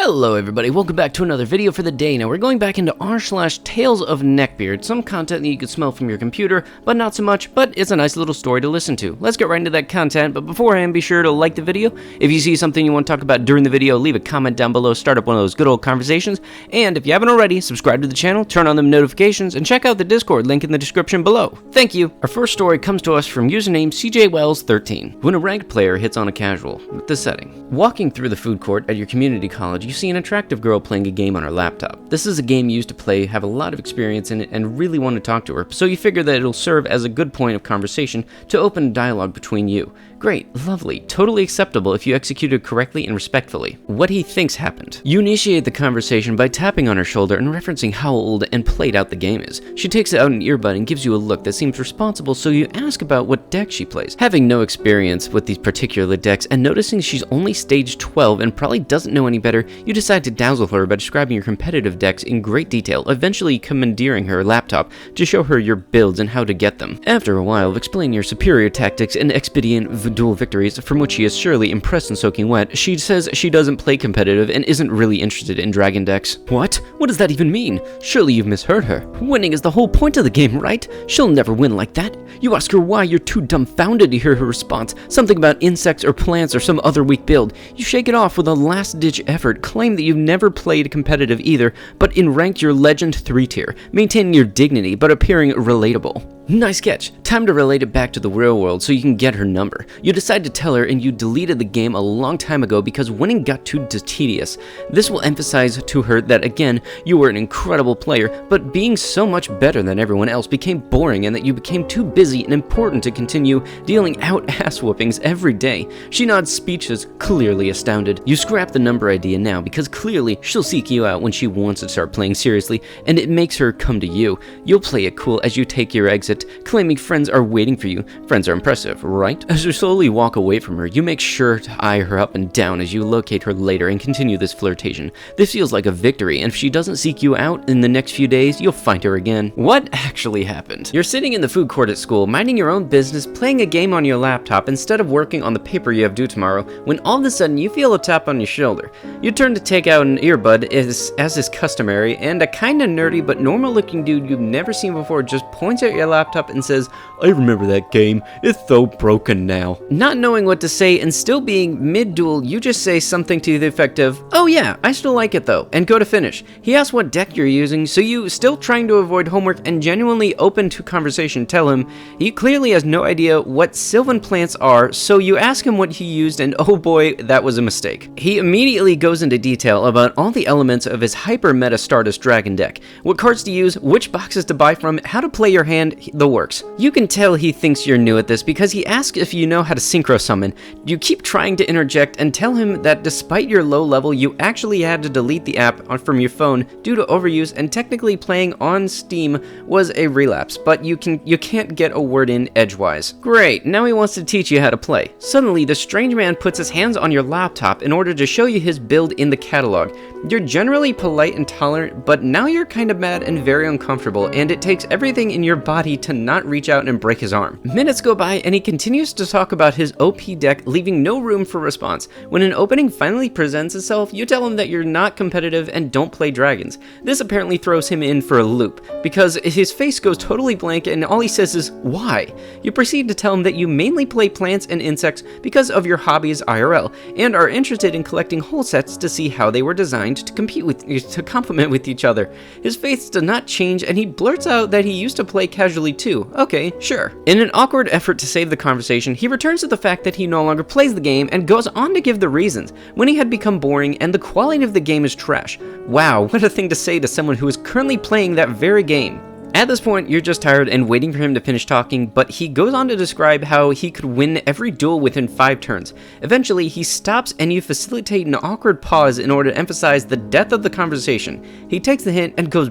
Hello everybody, welcome back to another video for the day. Now we're going back into r/talesofneckbeard, some content that you could smell from your computer, but not so much, but it's a nice little story to listen to. Let's get right into that content, but beforehand be sure to like the video. If you see something you want to talk about during the video, leave a comment down below, start up one of those good old conversations, and if you haven't already, subscribe to the channel, turn on them notifications, and check out the Discord, link in the description below. Thank you! Our first story comes to us from username CJWells13. When a ranked player hits on a casual, with this setting. Walking through the food court at your community college, you see an attractive girl playing a game on her laptop. This is a game you used to play, have a lot of experience in it, and really want to talk to her, so you figure that it'll serve as a good point of conversation to open a dialogue between you. Great, lovely, totally acceptable if you executed correctly and respectfully. What he thinks happened. You initiate the conversation by tapping on her shoulder and referencing how old and played out the game is. She takes out an earbud and gives you a look that seems responsible, so you ask about what deck she plays. Having no experience with these particular decks and noticing she's only stage 12 and probably doesn't know any better, you decide to dazzle her by describing your competitive decks in great detail, eventually commandeering her laptop to show her your builds and how to get them. After a while of explaining your superior tactics and expedient duel victories, from which she is surely impressed and soaking wet, she says she doesn't play competitive and isn't really interested in dragon decks. What? What does that even mean? Surely you've misheard her. Winning is the whole point of the game, right? She'll never win like that. You ask her why, you're too dumbfounded to hear her response, something about insects or plants or some other weak build. You shake it off with a last-ditch effort, claim that you've never played competitive either, but in ranked you're legend 3 tier, maintaining your dignity but appearing relatable. Nice catch. Time to relate it back to the real world so you can get her number. You decide to tell her and you deleted the game a long time ago because winning got too tedious. This will emphasize to her that again, you were an incredible player, but being so much better than everyone else became boring and that you became too busy and important to continue dealing out ass whoopings every day. She nods speechless, clearly astounded. You scrap the number idea now because clearly she'll seek you out when she wants to start playing seriously, and it makes her come to you. You'll play it cool as you take your exit, claiming friends are waiting for you. Friends are impressive, right? As you slowly walk away from her, you make sure to eye her up and down as you locate her later and continue this flirtation. This feels like a victory, and if she doesn't seek you out in the next few days, you'll find her again. What actually happened? You're sitting in the food court at school, minding your own business, playing a game on your laptop instead of working on the paper you have due tomorrow, when all of a sudden you feel a tap on your shoulder. You turn to take out an earbud, as is customary, and a kinda nerdy but normal looking dude you've never seen before just points at your laptop and says, "I remember that game, it's so broken now." Not knowing what to say and still being mid-duel, you just say something to the effect of, "Oh yeah, I still like it though," and go to finish. He asks what deck you're using, so you, still trying to avoid homework and genuinely open to conversation, tell him he clearly has no idea what sylvan plants are, so you ask him what he used, and oh boy, that was a mistake. He immediately goes into detail about all the elements of his hyper meta Stardust Dragon deck, what cards to use, which boxes to buy from, how to play your hand, the works. You can tell he thinks you're new at this because he asks if you know how to synchro summon. You keep trying to interject and tell him that despite your low level, you actually had to delete the app from your phone due to overuse, and technically playing on Steam was a relapse, but you can't get a word in edgewise. Great, now he wants to teach you how to play. Suddenly, the strange man puts his hands on your laptop in order to show you his build in the catalog. You're generally polite and tolerant, but now you're kind of mad and very uncomfortable, and it takes everything in your body to not reach out and break his arm. Minutes go by and he continues to talk about his OP deck, leaving no room for response. When an opening finally presents itself, you tell him that you're not competitive and don't play dragons. This apparently throws him in for a loop, because his face goes totally blank and all he says is, "Why?" You proceed to tell him that you mainly play plants and insects because of your hobbies IRL, and are interested in collecting whole sets to see how they were designed to complement with each other. His face does not change and he blurts out that he used to play casually too. Okay, sure. In an awkward effort to save the conversation, he returns to the fact that he no longer plays the game and goes on to give the reasons, when he had become boring and the quality of the game is trash. Wow, what a thing to say to someone who is currently playing that very game. At this point, you're just tired and waiting for him to finish talking, but he goes on to describe how he could win every duel within 5 turns. Eventually, he stops and you facilitate an awkward pause in order to emphasize the depth of the conversation. He takes the hint and goes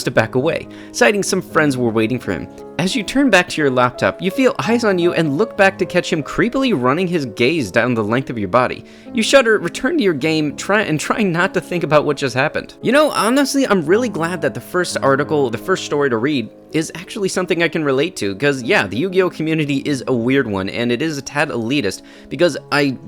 to back away, citing some friends were waiting for him. As you turn back to your laptop, you feel eyes on you and look back to catch him creepily running his gaze down the length of your body. You shudder, return to your game, trying not to think about what just happened. You know, honestly, I'm really glad that the first story to read is actually something I can relate to, because yeah, the Yu-Gi-Oh community is a weird one, and it is a tad elitist, because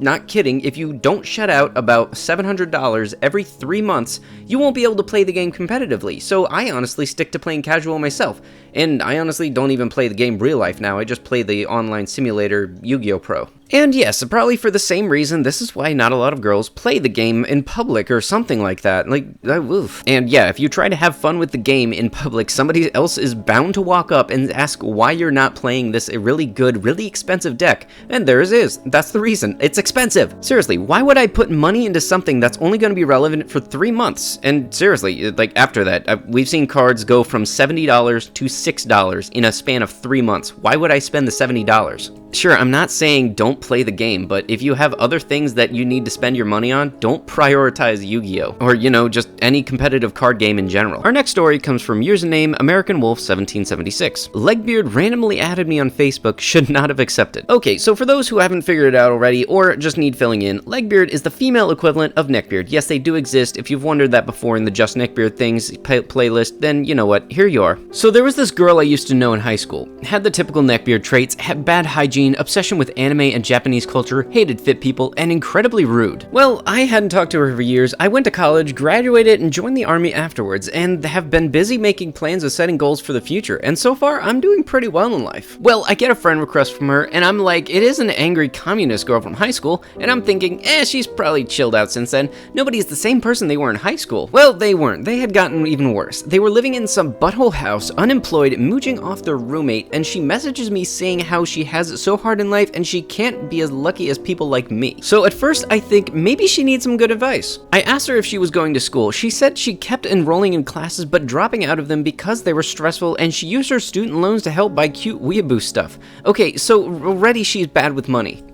not kidding, if you don't shut out about $700 every 3 months, you won't be able to play the game competitively. So I honestly stick to playing casual myself, and I honestly don't even play the game real life now. I just play the online simulator Yu-Gi-Oh Pro. And yes, probably for the same reason, this is why not a lot of girls play the game in public or something like that. Oof. And yeah, if you try to have fun with the game in public, somebody else is bound to walk up and ask why you're not playing this really good, really expensive deck. And there it is. That's the reason. It's expensive. Seriously, why would I put money into something that's only going to be relevant for 3 months? And seriously, after that, we've seen cards go from $70 to $6 in a span of 3 months. Why would I spend the $70? Sure, I'm not saying don't play the game, but if you have other things that you need to spend your money on, don't prioritize Yu-Gi-Oh! Or, just any competitive card game in general. Our next story comes from username American Wolf 1776. Legbeard randomly added me on Facebook, should not have accepted. Okay, so for those who haven't figured it out already, or just need filling in, Legbeard is the female equivalent of Neckbeard. Yes, they do exist. If you've wondered that before in the Just Neckbeard Things playlist, then you know what, here you are. So there was this girl I used to know in high school. Had the typical Neckbeard traits, had bad hygiene, obsession with anime and Japanese culture, hated fit people, and incredibly rude. Well, I hadn't talked to her for years. I went to college, graduated, and joined the army afterwards, and have been busy making plans of setting goals for the future, and so far, I'm doing pretty well in life. Well, I get a friend request from her, and I'm like, it is an angry communist girl from high school, and I'm thinking, she's probably chilled out since then. Nobody's the same person they were in high school. Well, they weren't. They had gotten even worse. They were living in some butthole house, unemployed, mooching off their roommate, and she messages me saying how she has it so hard in life and she can't be as lucky as people like me. So at first I think maybe she needs some good advice. I asked her if she was going to school. She said she kept enrolling in classes but dropping out of them because they were stressful, and she used her student loans to help buy cute weeaboo stuff. Okay, so already she's bad with money.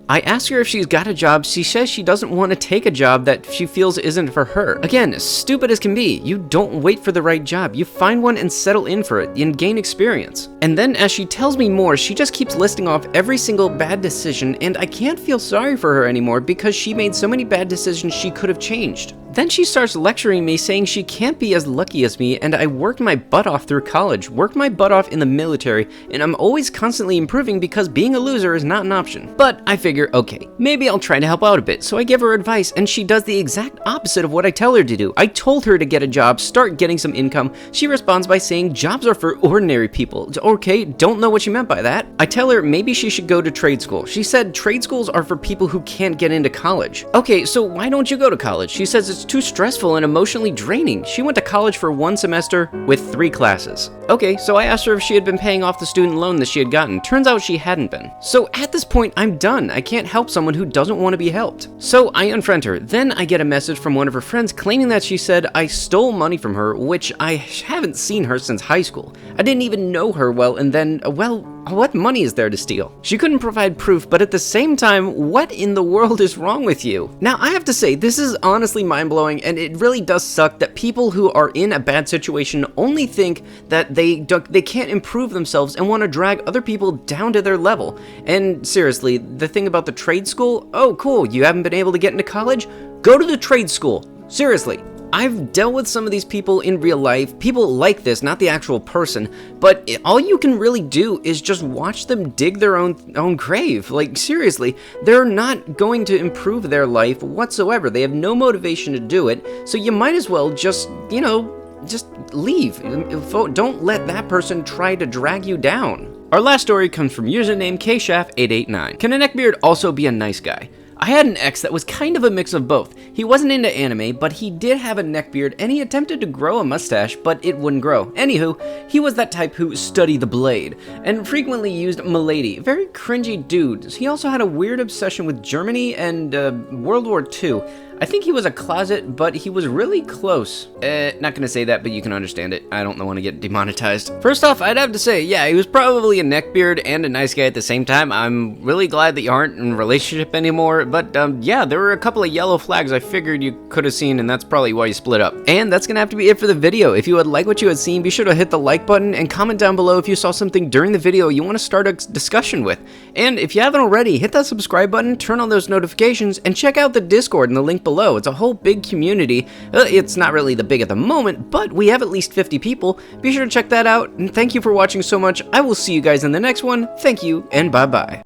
I asked her if she's got a job. She says she doesn't want to take a job that she feels isn't for her. Again, stupid as can be. You don't wait for the right job. You find one and settle in for it and gain experience. And then as she tells me more, she just keeps listing off every single bad decision, and I can't feel sorry for her anymore because she made so many bad decisions she could have changed. Then she starts lecturing me, saying she can't be as lucky as me, and I worked my butt off through college, worked my butt off in the military, and I'm always constantly improving because being a loser is not an option. But I figure, okay, maybe I'll try to help out a bit, so I give her advice, and she does the exact opposite of what I tell her to do. I told her to get a job, start getting some income. She responds by saying jobs are for ordinary people. Okay, don't know what she meant by that. I tell her maybe she should go to trade school. She said trade schools are for people who can't get into college. Okay, so why don't you go to college? She says it's too stressful and emotionally draining. She went to college for 1 semester with 3 classes. Okay, so I asked her if she had been paying off the student loan that she had gotten. Turns out she hadn't been. So at this point, I'm done. I can't help someone who doesn't want to be helped. So I unfriend her. Then I get a message from one of her friends claiming that she said I stole money from her, which I haven't seen her since high school. I didn't even know her well, and then, well, what money is there to steal? She couldn't provide proof, but at the same time, what in the world is wrong with you? Now, I have to say, this is honestly mind-blowing, and it really does suck that people who are in a bad situation only think that they can't improve themselves and want to drag other people down to their level. And seriously, the thing about the trade school, oh cool, you haven't been able to get into college? Go to the trade school. Seriously. I've dealt with some of these people in real life, people like this, not the actual person, but all you can really do is just watch them dig their own grave. Like, seriously, they're not going to improve their life whatsoever. They have no motivation to do it, so you might as well just, just leave. Don't let that person try to drag you down. Our last story comes from username KShaf889. Can a neckbeard also be a nice guy? I had an ex that was kind of a mix of both. He wasn't into anime, but he did have a neckbeard, and he attempted to grow a mustache, but it wouldn't grow. Anywho, he was that type who studied the blade, and frequently used Milady. Very cringy dude. He also had a weird obsession with Germany and World War II. I think he was a closet, but he was really close. Not gonna say that, but you can understand it. I don't want to get demonetized. First off, I'd have to say, yeah, he was probably a neckbeard and a nice guy at the same time. I'm really glad that you aren't in a relationship anymore, but yeah, there were a couple of yellow flags I figured you could have seen, and that's probably why you split up. And that's gonna have to be it for the video. If you would like what you had seen, be sure to hit the like button and comment down below if you saw something during the video you want to start a discussion with. And if you haven't already, hit that subscribe button, turn on those notifications, and check out the Discord in the link below. below. It's a whole big community. It's not really the big at the moment, but we have at least 50 people. Be sure to check that out, and thank you for watching so much. I will see you guys in the next one. Thank you, and bye-bye.